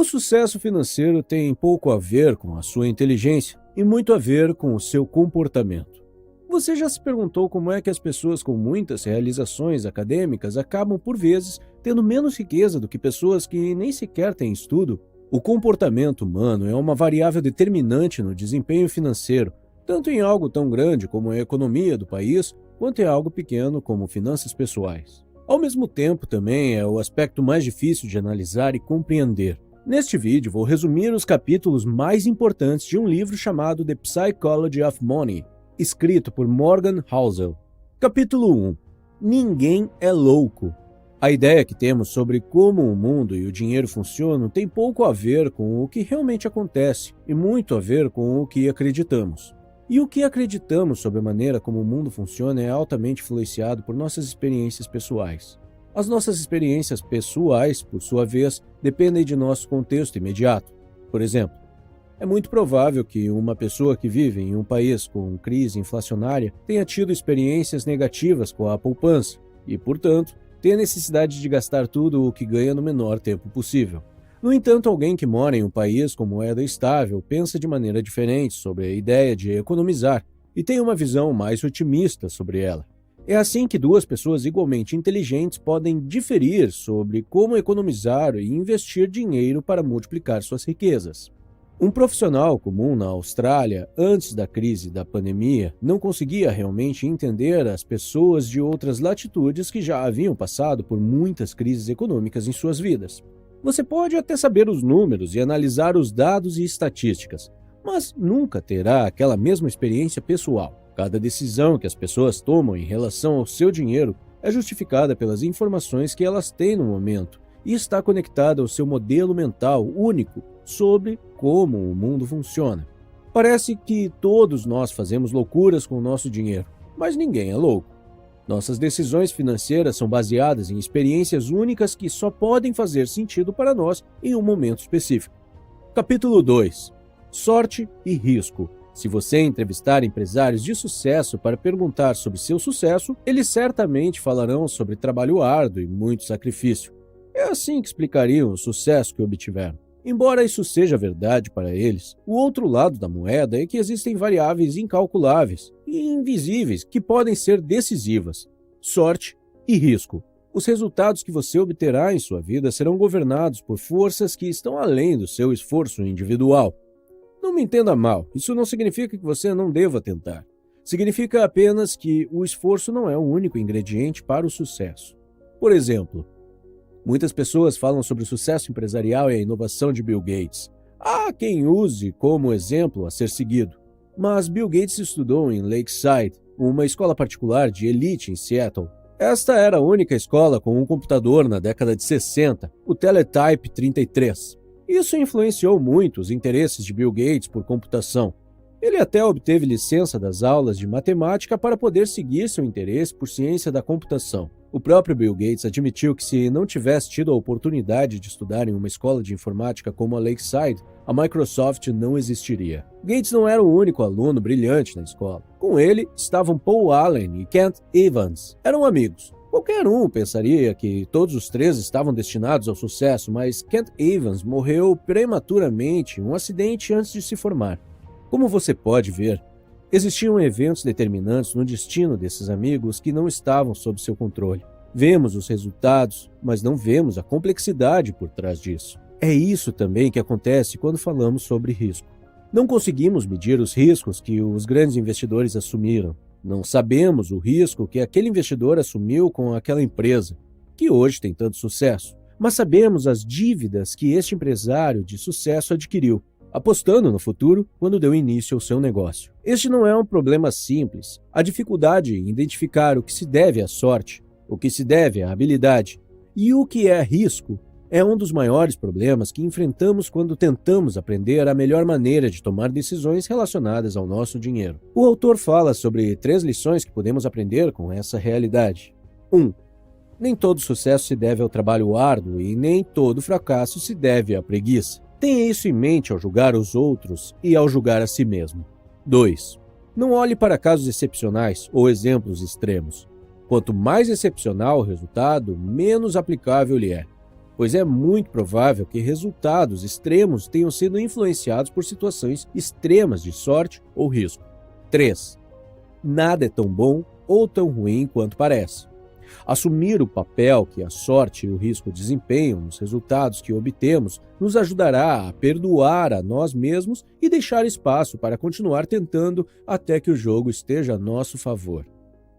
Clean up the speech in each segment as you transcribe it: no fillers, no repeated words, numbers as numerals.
sucesso financeiro tem pouco a ver com a sua inteligência e muito a ver com o seu comportamento. Você já se perguntou como é que as pessoas com muitas realizações acadêmicas acabam, por vezes, tendo menos riqueza do que pessoas que nem sequer têm estudo? O comportamento humano é uma variável determinante no desempenho financeiro, tanto em algo tão grande como a economia do país, quanto em algo pequeno como finanças pessoais. Ao mesmo tempo, também é o aspecto mais difícil de analisar e compreender. Neste vídeo, vou resumir os capítulos mais importantes de um livro chamado The Psychology of Money, escrito por Morgan Housel. Capítulo 1. Ninguém é louco. A ideia que temos sobre como o mundo e o dinheiro funcionam tem pouco a ver com o que realmente acontece e muito a ver com o que acreditamos. E o que acreditamos sobre a maneira como o mundo funciona é altamente influenciado por nossas experiências pessoais. As nossas experiências pessoais, por sua vez, dependem de nosso contexto imediato. Por exemplo, é muito provável que uma pessoa que vive em um país com crise inflacionária tenha tido experiências negativas com a poupança e, portanto, tenha necessidade de gastar tudo o que ganha no menor tempo possível. No entanto, alguém que mora em um país com moeda estável pensa de maneira diferente sobre a ideia de economizar e tem uma visão mais otimista sobre ela. É assim que duas pessoas igualmente inteligentes podem diferir sobre como economizar e investir dinheiro para multiplicar suas riquezas. Um profissional comum na Austrália, antes da crise da pandemia, não conseguia realmente entender as pessoas de outras latitudes que já haviam passado por muitas crises econômicas em suas vidas. Você pode até saber os números e analisar os dados e estatísticas, mas nunca terá aquela mesma experiência pessoal. Cada decisão que as pessoas tomam em relação ao seu dinheiro é justificada pelas informações que elas têm no momento e está conectada ao seu modelo mental único sobre como o mundo funciona. Parece que todos nós fazemos loucuras com o nosso dinheiro, mas ninguém é louco. Nossas decisões financeiras são baseadas em experiências únicas que só podem fazer sentido para nós em um momento específico. Capítulo 2. Sorte e risco. Se você entrevistar empresários de sucesso para perguntar sobre seu sucesso, eles certamente falarão sobre trabalho árduo e muito sacrifício. É assim que explicariam o sucesso que obtiveram. Embora isso seja verdade para eles, o outro lado da moeda é que existem variáveis incalculáveis e invisíveis que podem ser decisivas: sorte e risco. Os resultados que você obterá em sua vida serão governados por forças que estão além do seu esforço individual. Não me entenda mal, isso não significa que você não deva tentar. Significa apenas que o esforço não é o único ingrediente para o sucesso. Por exemplo, muitas pessoas falam sobre o sucesso empresarial e a inovação de Bill Gates. Há quem use como exemplo a ser seguido. Mas Bill Gates estudou em Lakeside, uma escola particular de elite em Seattle. Esta era a única escola com um computador na década de 60, o Teletype 33. Isso influenciou muito os interesses de Bill Gates por computação. Ele até obteve licença das aulas de matemática para poder seguir seu interesse por ciência da computação. O próprio Bill Gates admitiu que se não tivesse tido a oportunidade de estudar em uma escola de informática como a Lakeside, a Microsoft não existiria. Gates não era o único aluno brilhante na escola. Com ele estavam Paul Allen e Kent Evans. Eram amigos. Qualquer um pensaria que todos os três estavam destinados ao sucesso, mas Kent Evans morreu prematuramente em um acidente antes de se formar. Como você pode ver, existiam eventos determinantes no destino desses amigos que não estavam sob seu controle. Vemos os resultados, mas não vemos a complexidade por trás disso. É isso também que acontece quando falamos sobre risco. Não conseguimos medir os riscos que os grandes investidores assumiram. Não sabemos o risco que aquele investidor assumiu com aquela empresa, que hoje tem tanto sucesso, mas sabemos as dívidas que este empresário de sucesso adquiriu, apostando no futuro quando deu início ao seu negócio. Este não é um problema simples. A dificuldade em identificar o que se deve à sorte, o que se deve à habilidade e o que é risco é um dos maiores problemas que enfrentamos quando tentamos aprender a melhor maneira de tomar decisões relacionadas ao nosso dinheiro. O autor fala sobre 3 lições que podemos aprender com essa realidade. 1. Nem todo sucesso se deve ao trabalho árduo e nem todo fracasso se deve à preguiça. Tenha isso em mente ao julgar os outros e ao julgar a si mesmo. 2. Não olhe para casos excepcionais ou exemplos extremos. Quanto mais excepcional o resultado, menos aplicável ele é. pois é muito provável que resultados extremos tenham sido influenciados por situações extremas de sorte ou risco. 3. Nada é tão bom ou tão ruim quanto parece. Assumir o papel que a sorte e o risco desempenham nos resultados que obtemos nos ajudará a perdoar a nós mesmos e deixar espaço para continuar tentando até que o jogo esteja a nosso favor.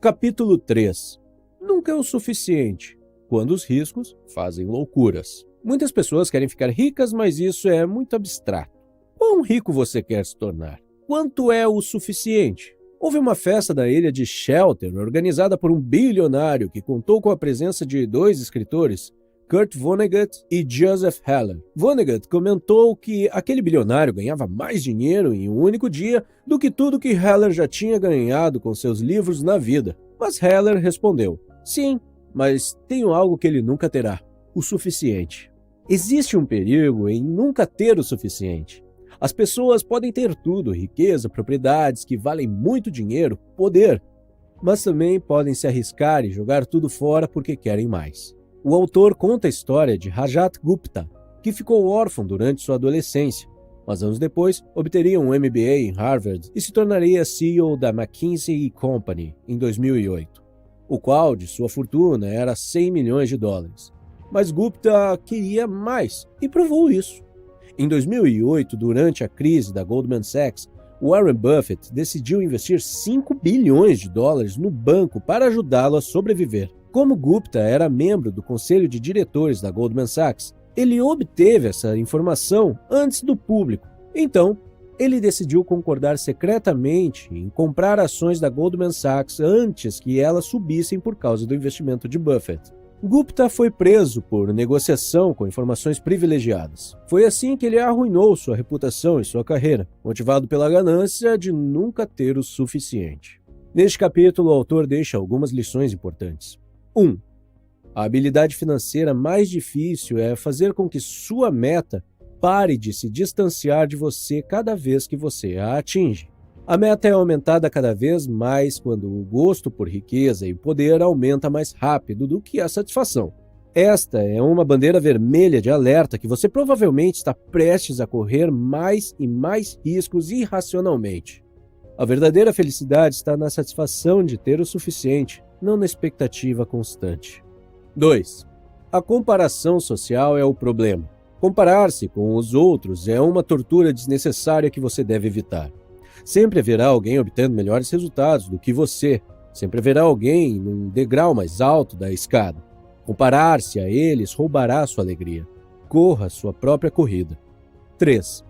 Capítulo 3. Nunca é o suficiente, quando os riscos fazem loucuras. Muitas pessoas querem ficar ricas, mas isso é muito abstrato. Quão rico você quer se tornar? Quanto é o suficiente? Houve uma festa na ilha de Shelter, organizada por um bilionário que contou com a presença de 2 escritores, Kurt Vonnegut e Joseph Heller. Vonnegut comentou que aquele bilionário ganhava mais dinheiro em um único dia do que tudo que Heller já tinha ganhado com seus livros na vida. Mas Heller respondeu: sim, mas tenho algo que ele nunca terá: o suficiente. Existe um perigo em nunca ter o suficiente. As pessoas podem ter tudo, riqueza, propriedades que valem muito dinheiro, poder, mas também podem se arriscar e jogar tudo fora porque querem mais. O autor conta a história de Rajat Gupta, que ficou órfão durante sua adolescência, mas anos depois obteria um MBA em Harvard e se tornaria CEO da McKinsey & Company em 2008, o qual de sua fortuna era $100 milhões. Mas Gupta queria mais e provou isso. Em 2008, durante a crise da Goldman Sachs, Warren Buffett decidiu investir $5 bilhões no banco para ajudá-lo a sobreviver. Como Gupta era membro do conselho de diretores da Goldman Sachs, ele obteve essa informação antes do público. Então, ele decidiu concordar secretamente em comprar ações da Goldman Sachs antes que elas subissem por causa do investimento de Buffett. Gupta foi preso por negociação com informações privilegiadas. Foi assim que ele arruinou sua reputação e sua carreira, motivado pela ganância de nunca ter o suficiente. Neste capítulo, o autor deixa algumas lições importantes. 1. A habilidade financeira mais difícil é fazer com que sua meta pare de se distanciar de você cada vez que você a atinge. A meta é aumentada cada vez mais quando o gosto por riqueza e poder aumenta mais rápido do que a satisfação. Esta é uma bandeira vermelha de alerta que você provavelmente está prestes a correr mais e mais riscos irracionalmente. A verdadeira felicidade está na satisfação de ter o suficiente, não na expectativa constante. 2. A comparação social é o problema. Comparar-se com os outros é uma tortura desnecessária que você deve evitar. Sempre haverá alguém obtendo melhores resultados do que você. Sempre haverá alguém num degrau mais alto da escada. Comparar-se a eles roubará sua alegria. Corra sua própria corrida. 3.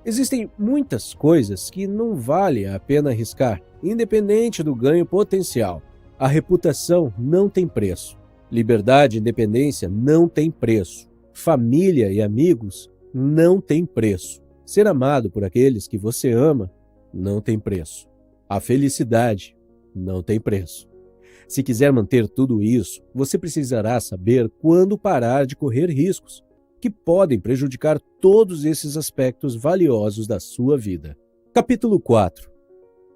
Existem muitas coisas que não vale a pena arriscar, independente do ganho potencial. A reputação não tem preço. Liberdade e independência não tem preço. Família e amigos não tem preço. Ser amado por aqueles que você ama não tem preço. A felicidade não tem preço. Se quiser manter tudo isso, você precisará saber quando parar de correr riscos, que podem prejudicar todos esses aspectos valiosos da sua vida. Capítulo 4.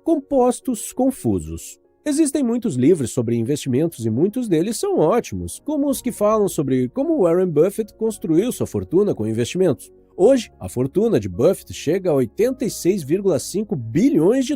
Compostos confusos. Existem muitos livros sobre investimentos e muitos deles são ótimos, como os que falam sobre como Warren Buffett construiu sua fortuna com investimentos. Hoje, a fortuna de Buffett chega a $86,5 bilhões.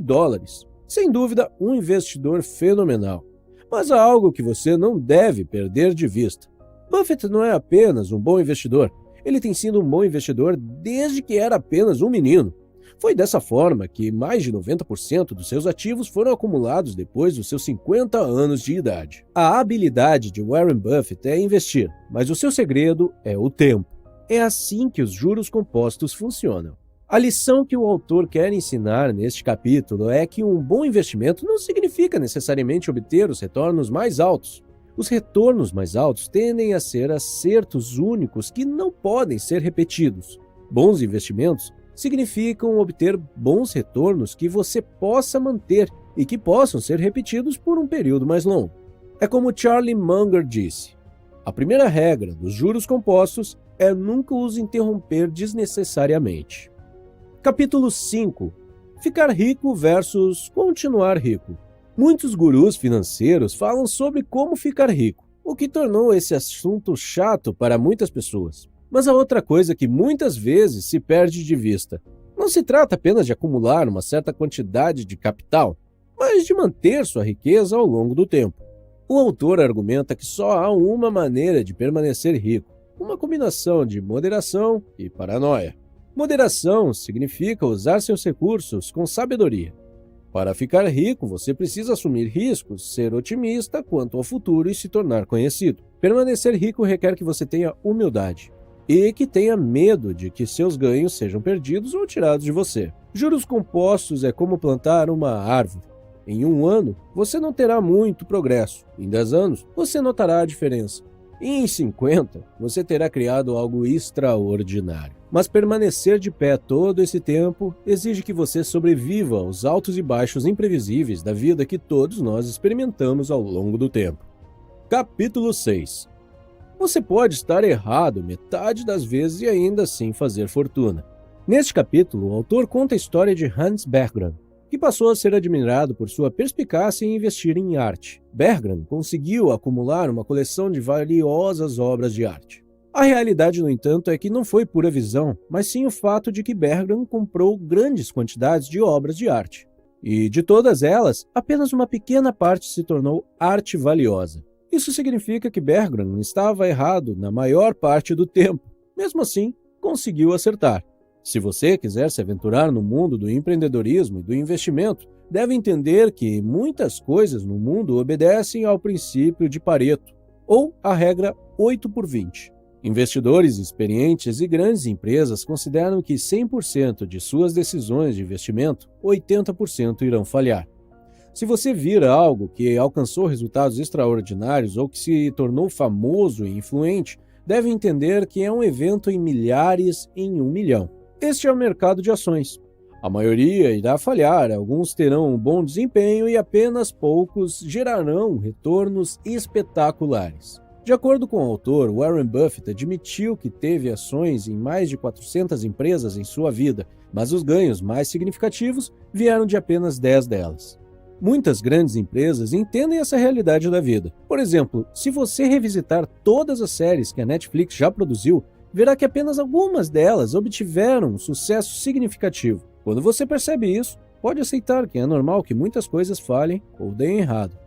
Sem dúvida, um investidor fenomenal. Mas há algo que você não deve perder de vista. Buffett não é apenas um bom investidor. Ele tem sido um bom investidor desde que era apenas um menino. Foi dessa forma que mais de 90% dos seus ativos foram acumulados depois dos seus 50 anos de idade. A habilidade de Warren Buffett é investir, mas o seu segredo é o tempo. É assim que os juros compostos funcionam. A lição que o autor quer ensinar neste capítulo é que um bom investimento não significa necessariamente obter os retornos mais altos. Os retornos mais altos tendem a ser acertos únicos que não podem ser repetidos. Bons investimentos significam obter bons retornos que você possa manter e que possam ser repetidos por um período mais longo. É como Charlie Munger disse: a primeira regra dos juros compostos é nunca os interromper desnecessariamente. Capítulo 5. Ficar rico versus continuar rico. Muitos gurus financeiros falam sobre como ficar rico, o que tornou esse assunto chato para muitas pessoas. Mas há outra coisa que muitas vezes se perde de vista. Não se trata apenas de acumular uma certa quantidade de capital, mas de manter sua riqueza ao longo do tempo. O autor argumenta que só há uma maneira de permanecer rico, uma combinação de moderação e paranoia. Moderação significa usar seus recursos com sabedoria. Para ficar rico, você precisa assumir riscos, ser otimista quanto ao futuro e se tornar conhecido. Permanecer rico requer que você tenha humildade e que tenha medo de que seus ganhos sejam perdidos ou tirados de você. Juros compostos é como plantar uma árvore. Em 1 ano, você não terá muito progresso. Em 10 anos, você notará a diferença. E em 50, você terá criado algo extraordinário. Mas permanecer de pé todo esse tempo exige que você sobreviva aos altos e baixos imprevisíveis da vida que todos nós experimentamos ao longo do tempo. Capítulo 6. Você pode estar errado metade das vezes e ainda assim fazer fortuna. Neste capítulo, o autor conta a história de Hans Berggruen, que passou a ser admirado por sua perspicácia em investir em arte. Berggruen conseguiu acumular uma coleção de valiosas obras de arte. A realidade, no entanto, é que não foi pura visão, mas sim o fato de que Berggruen comprou grandes quantidades de obras de arte. E de todas elas, apenas uma pequena parte se tornou arte valiosa. Isso significa que Berggruen estava errado na maior parte do tempo. Mesmo assim, conseguiu acertar. Se você quiser se aventurar no mundo do empreendedorismo e do investimento, deve entender que muitas coisas no mundo obedecem ao princípio de Pareto, ou a regra 8/20. Investidores experientes e grandes empresas consideram que 100% de suas decisões de investimento, 80% irão falhar. Se você vira algo que alcançou resultados extraordinários ou que se tornou famoso e influente, deve entender que é um evento em milhares em 1 milhão. Este é o mercado de ações. A maioria irá falhar, alguns terão um bom desempenho e apenas poucos gerarão retornos espetaculares. De acordo com o autor, Warren Buffett admitiu que teve ações em mais de 400 empresas em sua vida, mas os ganhos mais significativos vieram de apenas 10 delas. Muitas grandes empresas entendem essa realidade da vida. Por exemplo, se você revisitar todas as séries que a Netflix já produziu, verá que apenas algumas delas obtiveram um sucesso significativo. Quando você percebe isso, pode aceitar que é normal que muitas coisas falhem ou deem errado.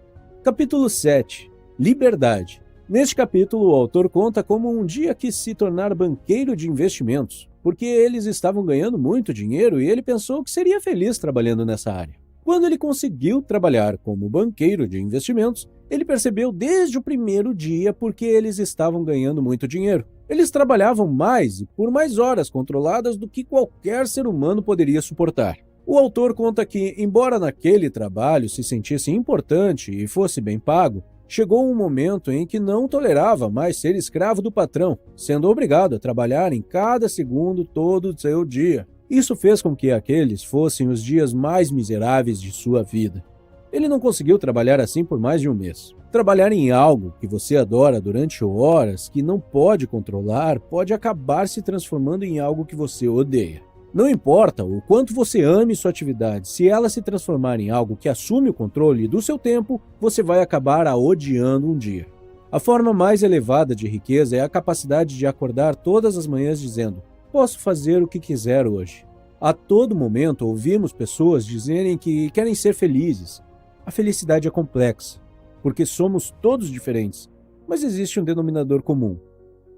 Capítulo 7. Liberdade. Neste capítulo, o autor conta como um dia quis se tornar banqueiro de investimentos, porque eles estavam ganhando muito dinheiro e ele pensou que seria feliz trabalhando nessa área. Quando ele conseguiu trabalhar como banqueiro de investimentos, ele percebeu desde o primeiro dia porque eles estavam ganhando muito dinheiro. Eles trabalhavam mais e por mais horas controladas do que qualquer ser humano poderia suportar. O autor conta que, embora naquele trabalho se sentisse importante e fosse bem pago, chegou um momento em que não tolerava mais ser escravo do patrão, sendo obrigado a trabalhar em cada segundo todo o seu dia. Isso fez com que aqueles fossem os dias mais miseráveis de sua vida. Ele não conseguiu trabalhar assim por mais de 1 mês. Trabalhar em algo que você adora durante horas que não pode controlar pode acabar se transformando em algo que você odeia. Não importa o quanto você ame sua atividade, se ela se transformar em algo que assume o controle do seu tempo, você vai acabar a odiando um dia. A forma mais elevada de riqueza é a capacidade de acordar todas as manhãs dizendo: posso fazer o que quiser hoje. A todo momento ouvimos pessoas dizerem que querem ser felizes. A felicidade é complexa, porque somos todos diferentes, mas existe um denominador comum.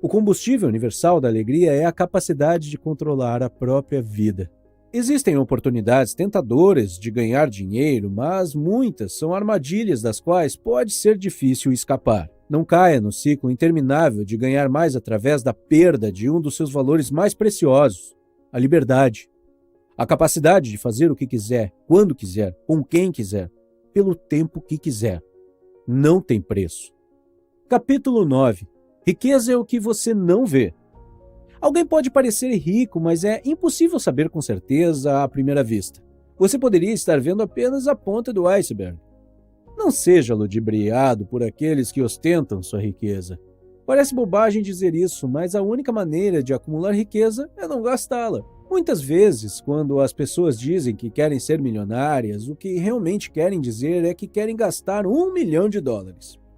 O combustível universal da alegria é a capacidade de controlar a própria vida. Existem oportunidades tentadoras de ganhar dinheiro, mas muitas são armadilhas das quais pode ser difícil escapar. Não caia no ciclo interminável de ganhar mais através da perda de um dos seus valores mais preciosos, a liberdade. A capacidade de fazer o que quiser, quando quiser, com quem quiser, pelo tempo que quiser. Não tem preço. Capítulo 9. Riqueza é o que você não vê. Alguém pode parecer rico, mas é impossível saber com certeza à primeira vista. Você poderia estar vendo apenas a ponta do iceberg. Não seja ludibriado por aqueles que ostentam sua riqueza. Parece bobagem dizer isso, mas a única maneira de acumular riqueza é não gastá-la. Muitas vezes, quando as pessoas dizem que querem ser milionárias, o que realmente querem dizer é que querem gastar $1 milhão.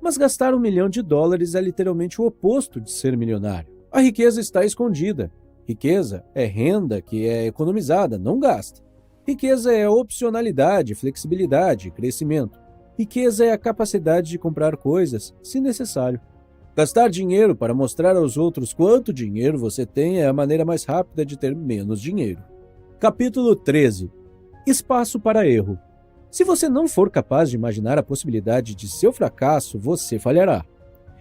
Mas gastar US$ 1 milhão é literalmente o oposto de ser milionário. A riqueza está escondida. Riqueza é renda que é economizada, não gasta. Riqueza é opcionalidade, flexibilidade, crescimento. Riqueza é a capacidade de comprar coisas, se necessário. Gastar dinheiro para mostrar aos outros quanto dinheiro você tem é a maneira mais rápida de ter menos dinheiro. Capítulo 13. Espaço para erro. Se você não for capaz de imaginar a possibilidade de seu fracasso, você falhará.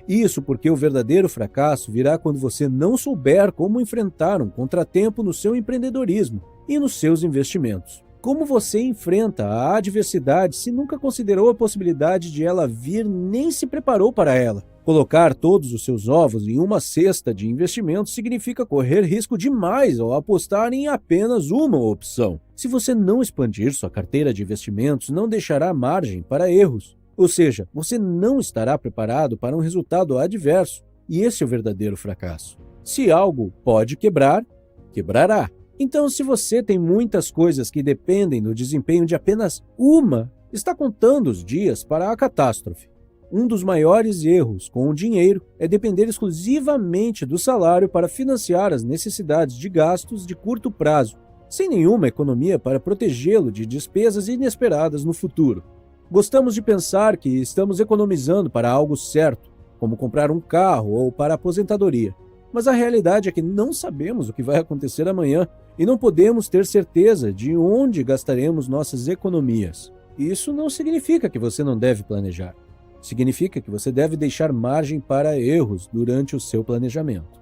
Isso porque o verdadeiro fracasso virá quando você não souber como enfrentar um contratempo no seu empreendedorismo e nos seus investimentos. Como você enfrenta a adversidade se nunca considerou a possibilidade de ela vir nem se preparou para ela? Colocar todos os seus ovos em uma cesta de investimentos significa correr risco demais ao apostar em apenas uma opção. Se você não expandir sua carteira de investimentos, não deixará margem para erros. Ou seja, você não estará preparado para um resultado adverso, e esse é o verdadeiro fracasso. Se algo pode quebrar, quebrará. Então, se você tem muitas coisas que dependem do desempenho de apenas uma, está contando os dias para a catástrofe. Um dos maiores erros com o dinheiro é depender exclusivamente do salário para financiar as necessidades de gastos de curto prazo, sem nenhuma economia para protegê-lo de despesas inesperadas no futuro. Gostamos de pensar que estamos economizando para algo certo, como comprar um carro ou para a aposentadoria. Mas a realidade é que não sabemos o que vai acontecer amanhã e não podemos ter certeza de onde gastaremos nossas economias. Isso não significa que você não deve planejar. Significa que você deve deixar margem para erros durante o seu planejamento.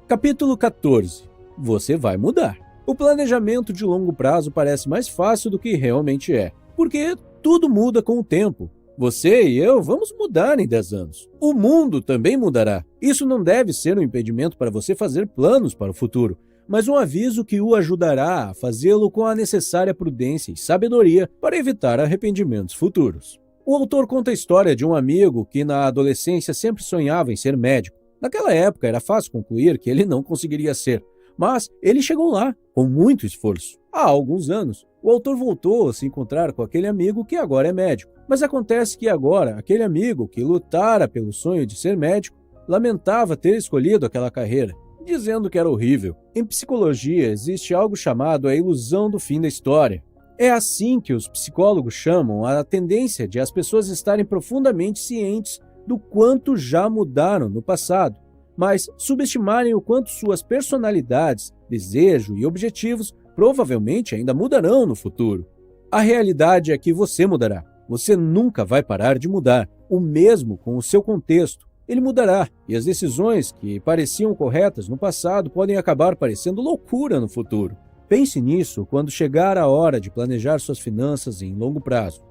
Capítulo 14. Você vai mudar. O planejamento de longo prazo parece mais fácil do que realmente é, porque tudo muda com o tempo. Você e eu vamos mudar em 10 anos. O mundo também mudará. Isso não deve ser um impedimento para você fazer planos para o futuro, mas um aviso que o ajudará a fazê-lo com a necessária prudência e sabedoria para evitar arrependimentos futuros. O autor conta a história de um amigo que na adolescência sempre sonhava em ser médico. Naquela época era fácil concluir que ele não conseguiria ser, mas ele chegou lá, com muito esforço. Há alguns anos, o autor voltou a se encontrar com aquele amigo que agora é médico. Mas acontece que agora, aquele amigo que lutara pelo sonho de ser médico, lamentava ter escolhido aquela carreira, dizendo que era horrível. Em psicologia, existe algo chamado a ilusão do fim da história. É assim que os psicólogos chamam a tendência de as pessoas estarem profundamente cientes do quanto já mudaram no passado, mas subestimarem o quanto suas personalidades, desejo e objetivos provavelmente ainda mudarão no futuro. A realidade é que você mudará. Você nunca vai parar de mudar, o mesmo com o seu contexto. Ele mudará, e as decisões que pareciam corretas no passado podem acabar parecendo loucura no futuro. Pense nisso quando chegar a hora de planejar suas finanças em longo prazo.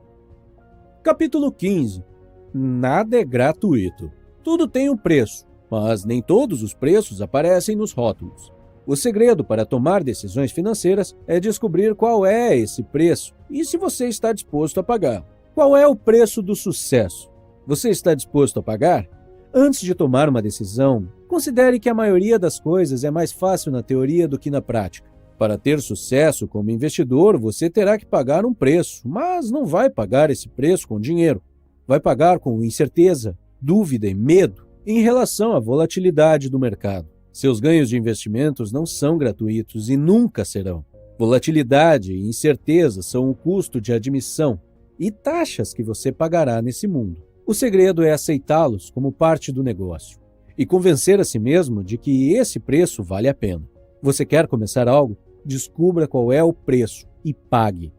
Capítulo 15. Nada é gratuito. Tudo tem um preço, mas nem todos os preços aparecem nos rótulos. O segredo para tomar decisões financeiras é descobrir qual é esse preço e se você está disposto a pagar. Qual é o preço do sucesso? Você está disposto a pagar? Antes de tomar uma decisão, considere que a maioria das coisas é mais fácil na teoria do que na prática. Para ter sucesso como investidor, você terá que pagar um preço, mas não vai pagar esse preço com dinheiro. Vai pagar com incerteza, dúvida e medo em relação à volatilidade do mercado. Seus ganhos de investimentos não são gratuitos e nunca serão. Volatilidade e incerteza são o custo de admissão e taxas que você pagará nesse mundo. O segredo é aceitá-los como parte do negócio e convencer a si mesmo de que esse preço vale a pena. Você quer começar algo? Descubra qual é o preço e pague.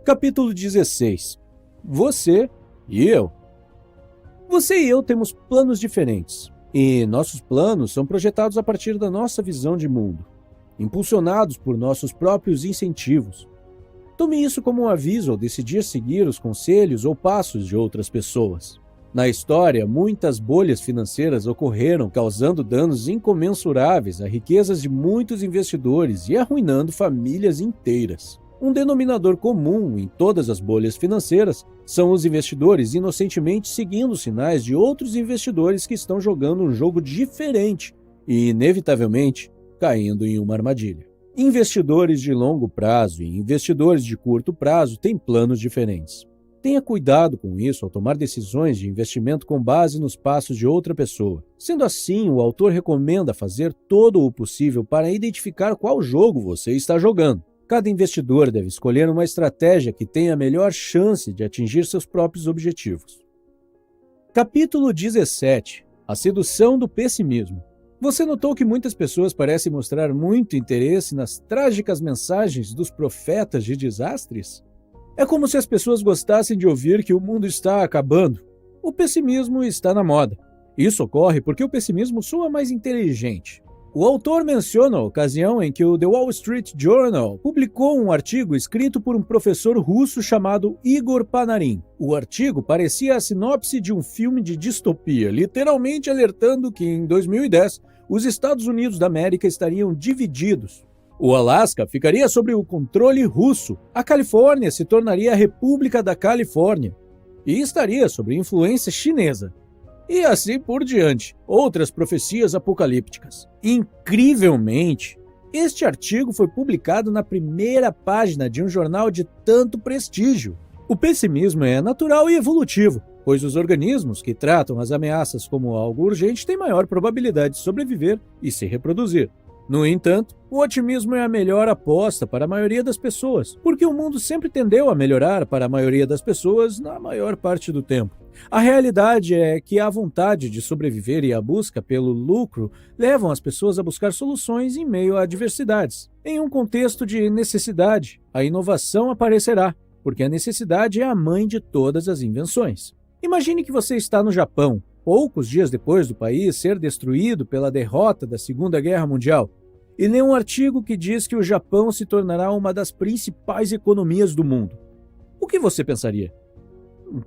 Capítulo 16. Você e eu. Você e eu temos planos diferentes, e nossos planos são projetados a partir da nossa visão de mundo, impulsionados por nossos próprios incentivos. Tome isso como um aviso ao decidir seguir os conselhos ou passos de outras pessoas. Na história, muitas bolhas financeiras ocorreram, causando danos incomensuráveis a riquezas de muitos investidores e arruinando famílias inteiras. Um denominador comum em todas as bolhas financeiras são os investidores inocentemente seguindo os sinais de outros investidores que estão jogando um jogo diferente e, inevitavelmente, caindo em uma armadilha. Investidores de longo prazo e investidores de curto prazo têm planos diferentes. Tenha cuidado com isso ao tomar decisões de investimento com base nos passos de outra pessoa. Sendo assim, o autor recomenda fazer todo o possível para identificar qual jogo você está jogando. Cada investidor deve escolher uma estratégia que tenha a melhor chance de atingir seus próprios objetivos. Capítulo 17. A sedução do pessimismo. Você notou que muitas pessoas parecem mostrar muito interesse nas trágicas mensagens dos profetas de desastres? É como se as pessoas gostassem de ouvir que o mundo está acabando. O pessimismo está na moda. Isso ocorre porque o pessimismo soa mais inteligente. O autor menciona a ocasião em que o The Wall Street Journal publicou um artigo escrito por um professor russo chamado Igor Panarin. O artigo parecia a sinopse de um filme de distopia, literalmente alertando que em 2010 os Estados Unidos da América estariam divididos. O Alasca ficaria sob o controle russo, a Califórnia se tornaria a República da Califórnia e estaria sob influência chinesa. E assim por diante, outras profecias apocalípticas. Incrivelmente, este artigo foi publicado na primeira página de um jornal de tanto prestígio. O pessimismo é natural e evolutivo, pois os organismos que tratam as ameaças como algo urgente têm maior probabilidade de sobreviver e se reproduzir. No entanto, o otimismo é a melhor aposta para a maioria das pessoas, porque o mundo sempre tendeu a melhorar para a maioria das pessoas na maior parte do tempo. A realidade é que a vontade de sobreviver e a busca pelo lucro levam as pessoas a buscar soluções em meio a adversidades. Em um contexto de necessidade, a inovação aparecerá, porque a necessidade é a mãe de todas as invenções. Imagine que você está no Japão, poucos dias depois do país ser destruído pela derrota da Segunda Guerra Mundial, e lê um artigo que diz que o Japão se tornará uma das principais economias do mundo. O que você pensaria?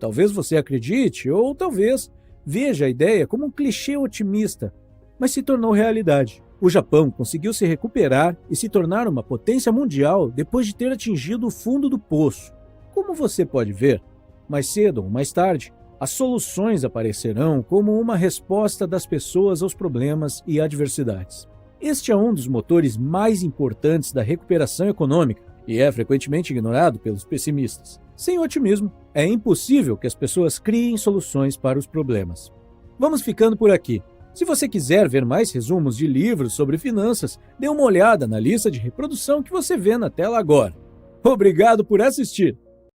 Talvez você acredite, ou talvez veja a ideia como um clichê otimista, mas se tornou realidade. O Japão conseguiu se recuperar e se tornar uma potência mundial depois de ter atingido o fundo do poço. Como você pode ver, mais cedo ou mais tarde, as soluções aparecerão como uma resposta das pessoas aos problemas e adversidades. Este é um dos motores mais importantes da recuperação econômica e é frequentemente ignorado pelos pessimistas. Sem otimismo, é impossível que as pessoas criem soluções para os problemas. Vamos ficando por aqui. Se você quiser ver mais resumos de livros sobre finanças, dê uma olhada na lista de reprodução que você vê na tela agora. Obrigado por assistir!